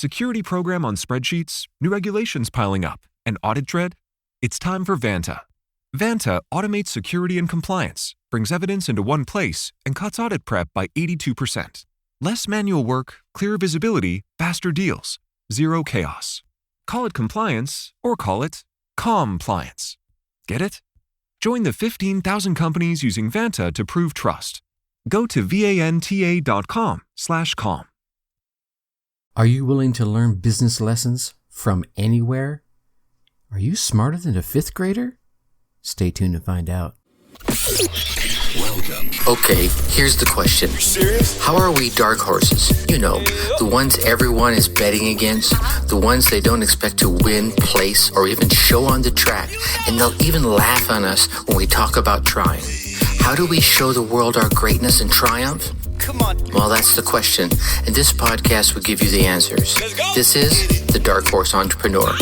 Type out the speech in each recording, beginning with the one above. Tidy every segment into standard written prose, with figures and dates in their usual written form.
security program on spreadsheets, new regulations piling up, and audit dread? It's time for Vanta. Vanta automates security and compliance, brings evidence into one place, and cuts audit prep by 82%. Less manual work, clearer visibility, faster deals, zero chaos. Call it compliance or call it compliance. Get it? Join the 15,000 companies using Vanta to prove trust. Go to vanta.com/calm. Are you willing to learn business lessons from anywhere? Are you smarter than a fifth grader? Stay tuned to find out. Welcome. Okay, here's the question. Serious? How are we dark horses? You know, the ones everyone is betting against, the ones they don't expect to win, place, or even show on the track, and they'll even laugh on us when we talk about trying. How do we show the world our greatness and triumph? Come on. Well, that's the question, and this podcast will give you the answers. Let's go. This is The Dark Horse Entrepreneur.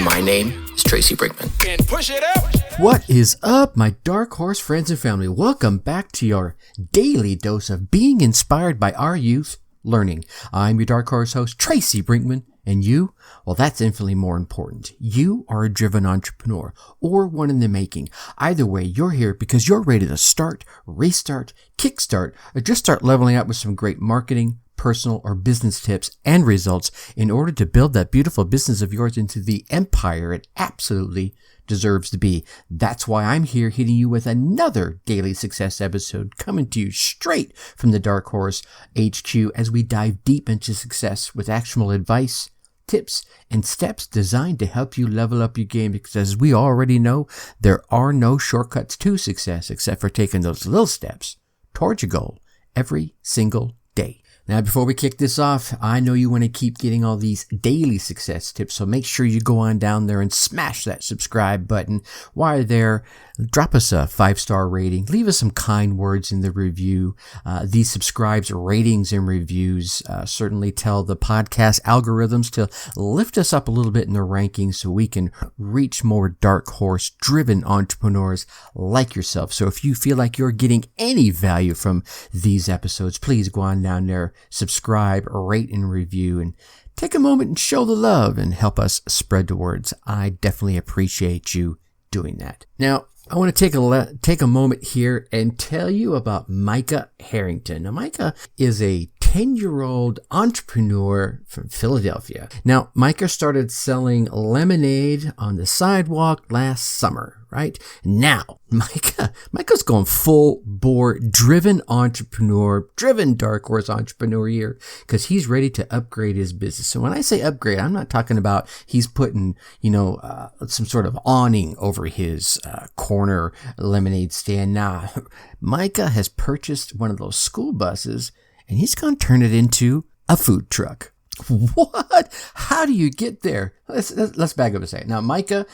My name is Tracy Brinkman. And push it up. What is up, my dark horse friends and family? Welcome back to your daily dose of being inspired by our youth learning. I'm your dark horse host, Tracy Brinkman, and you, well, that's infinitely more important. You are a driven entrepreneur or one in the making. Either way, you're here because you're ready to start, restart, kickstart, or just start leveling up with some great marketing, personal, or business tips and results in order to build that beautiful business of yours into the empire it absolutely deserves to be. That's why I'm here hitting you with another daily success episode coming to you straight from the Dark Horse HQ as we dive deep into success with actionable advice, tips, and steps designed to help you level up your game, because as we already know, there are no shortcuts to success except for taking those little steps towards your goal every single day. Now, before we kick this off, I know you want to keep getting all these daily success tips, so make sure you go on down there and smash that subscribe button. While you're there, drop us a 5-star rating. Leave us some kind words in the review. These subscribes, ratings, and reviews certainly tell the podcast algorithms to lift us up a little bit in the rankings so we can reach more dark horse-driven entrepreneurs like yourself. So if you feel like you're getting any value from these episodes, please go on down there, subscribe, rate, and review, and take a moment and show the love and help us spread the words. I definitely appreciate you doing that. Now, I want to take a moment here and tell you about Micah Harrington. Now, Micah is a 10-year-old entrepreneur from Philadelphia. Now, Micah started selling lemonade on the sidewalk last summer, right? Now, Micah's going full bore, driven entrepreneur, driven dark horse entrepreneur here, because he's ready to upgrade his business. So when I say upgrade, I'm not talking about he's putting, some sort of awning over his corner lemonade stand. Nah, Micah has purchased one of those school buses, and he's going to turn it into a food truck. What? How do you get there? Let's back up a second. Now, Micah,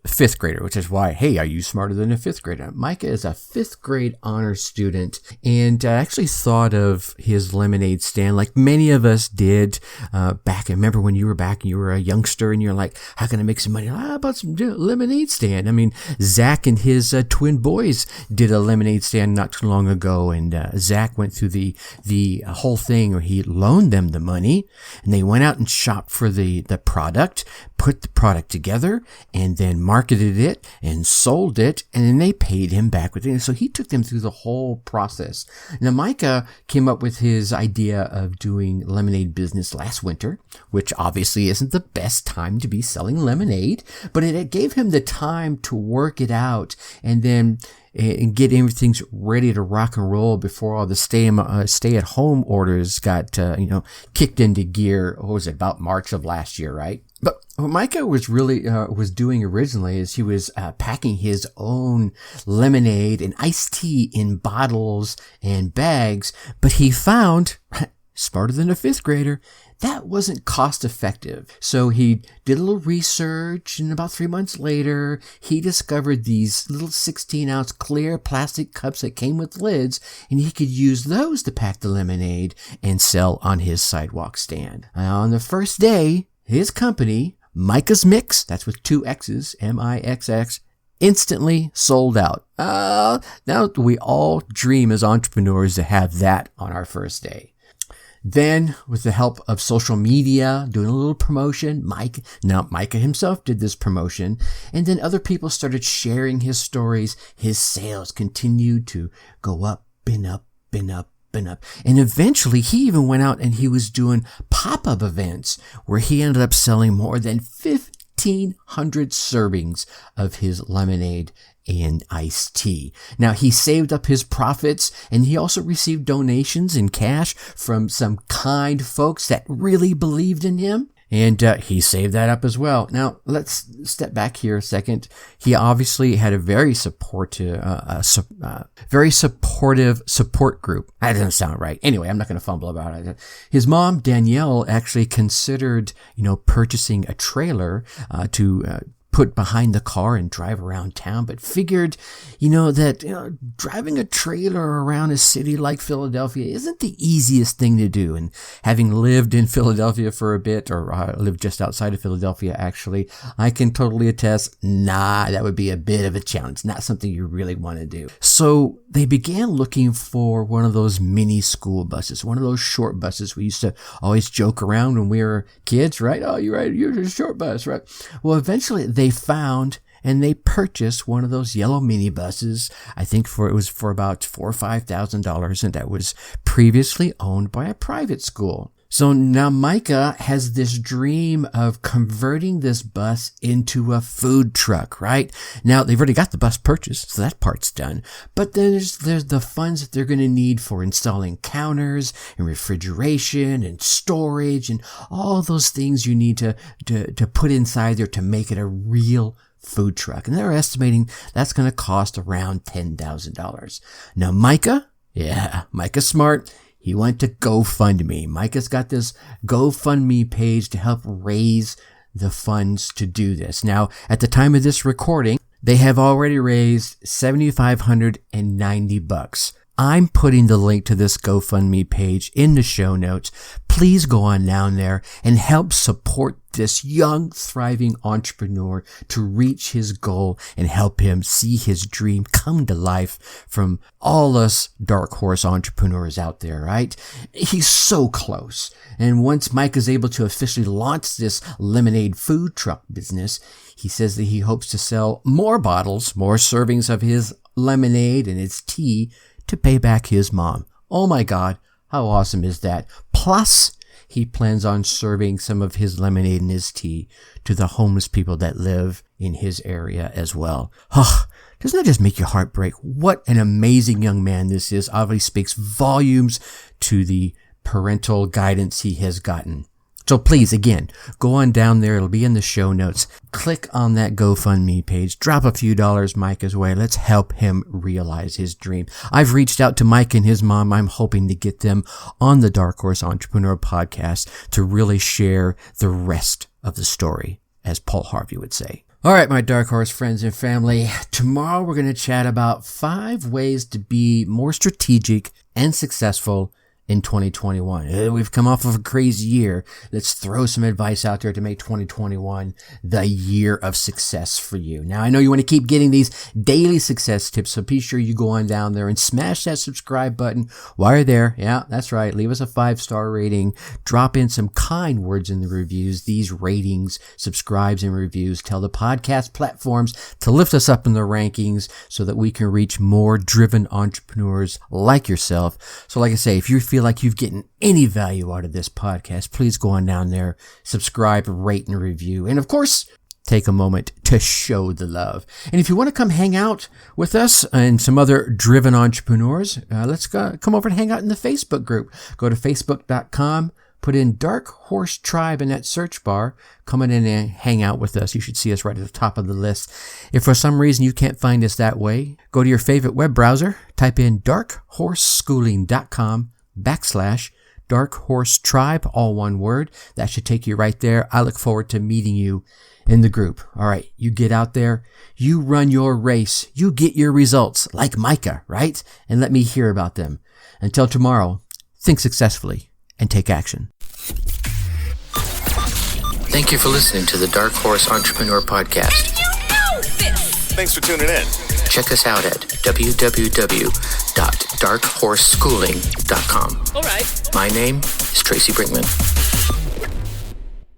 fifth grader, which is why, hey, are you smarter than a fifth grader? Micah is a fifth grade honors student, and actually thought of his lemonade stand like many of us did back. I remember when you were a youngster and you're like, how can I make some money? How about some lemonade stand? I mean, Zach and his twin boys did a lemonade stand not too long ago, and Zach went through the whole thing where he loaned them the money, and they went out and shopped for the product, put the product together, and then marketed it and sold it, and then they paid him back with it. And so he took them through the whole process. Now, Micah came up with his idea of doing lemonade business last winter, which obviously isn't the best time to be selling lemonade, but it gave him the time to work it out and then and get everything ready to rock and roll before all the stay-at-home orders got kicked into gear. What was it, about March of last year, right? But what Micah was really was doing originally is he was packing his own lemonade and iced tea in bottles and bags, but he found, smarter than a fifth grader, that wasn't cost effective. So he did a little research, and about 3 months later, he discovered these little 16-ounce clear plastic cups that came with lids, and he could use those to pack the lemonade and sell on his sidewalk stand. Now, on the first day, his company, Micah's Mix, that's with 2 X's, M-I-X-X, instantly sold out. Now we all dream as entrepreneurs to have that on our first day. Then, with the help of social media, doing a little promotion, Micah himself did this promotion, and then other people started sharing his stories. His sales continued to go up and up and up and up. And eventually, he even went out and he was doing pop-up events where he ended up selling more than 1,500 servings of his lemonade and iced tea. Now, he saved up his profits, and he also received donations in cash from some kind folks that really believed in him. And he saved that up as well. Now, let's step back here a second. He obviously had a very supportive support group. That doesn't sound right. Anyway, I'm not going to fumble about it. His mom, Danielle, actually considered, purchasing a trailer to put behind the car and drive around town, but figured, that driving a trailer around a city like Philadelphia isn't the easiest thing to do. And having lived in Philadelphia for a bit, or lived just outside of Philadelphia, actually, I can totally attest, that would be a bit of a challenge. Not something you really want to do. So they began looking for one of those mini school buses, one of those short buses we used to always joke around when we were kids, right? Oh, you're right. You're a short bus, right? Well, eventually they found and they purchased one of those yellow minibuses. I think it was for about $4,000 or $5,000, and that was previously owned by a private school. So now Micah has this dream of converting this bus into a food truck, right? Now they've already got the bus purchased, so that part's done. But then there's the funds that they're going to need for installing counters and refrigeration and storage and all those things you need to put inside there to make it a real food truck. And they're estimating that's going to cost around $10,000. Now Micah's smart. He went to GoFundMe. Micah's got this GoFundMe page to help raise the funds to do this. Now, at the time of this recording, they have already raised $7,590. I'm putting the link to this GoFundMe page in the show notes. Please go on down there and help support this young, thriving entrepreneur to reach his goal and help him see his dream come to life from all us dark horse entrepreneurs out there, right? He's so close. And once Mike is able to officially launch this lemonade food truck business, he says that he hopes to sell more bottles, more servings of his lemonade and his tea to pay back his mom. Oh my God, how awesome is that? Plus, he plans on serving some of his lemonade and his tea to the homeless people that live in his area as well. Doesn't that just make your heart break? What an amazing young man this is. Obviously speaks volumes to the parental guidance he has gotten. So please, again, go on down there. It'll be in the show notes. Click on that GoFundMe page. Drop a few dollars Micah's way. Let's help him realize his dream. I've reached out to Mike and his mom. I'm hoping to get them on the Dark Horse Entrepreneur podcast to really share the rest of the story, as Paul Harvey would say. All right, my Dark Horse friends and family. Tomorrow we're going to chat about 5 ways to be more strategic and successful in 2021. We've come off of a crazy year. Let's throw some advice out there to make 2021 the year of success for you. Now, I know you want to keep getting these daily success tips, so be sure you go on down there and smash that subscribe button while you're there. Yeah, that's right. Leave us a 5-star rating. Drop in some kind words in the reviews. These ratings, subscribes, and reviews tell the podcast platforms to lift us up in the rankings so that we can reach more driven entrepreneurs like yourself. So like I say, if you feel like you've gotten any value out of this podcast, please go on down there, subscribe, rate, and review. And of course, take a moment to show the love. And if you want to come hang out with us and some other driven entrepreneurs, let's come over and hang out in the Facebook group. Go to facebook.com, put in Dark Horse Tribe in that search bar, come in and hang out with us. You should see us right at the top of the list. If for some reason you can't find us that way, go to your favorite web browser, type in darkhorseschooling.com/Dark Horse Tribe, all one word. That should take you right there. I look forward to meeting you in the group. All right, you get out there, you run your race, you get your results like Micah, right? And let me hear about them. Until tomorrow, think successfully and take action. Thank you for listening to the Dark Horse Entrepreneur Podcast. Thanks for tuning in. Check us out at www.darkhorse.com. www.darkhorseschooling.com. All right. My name is Tracy Brinkman.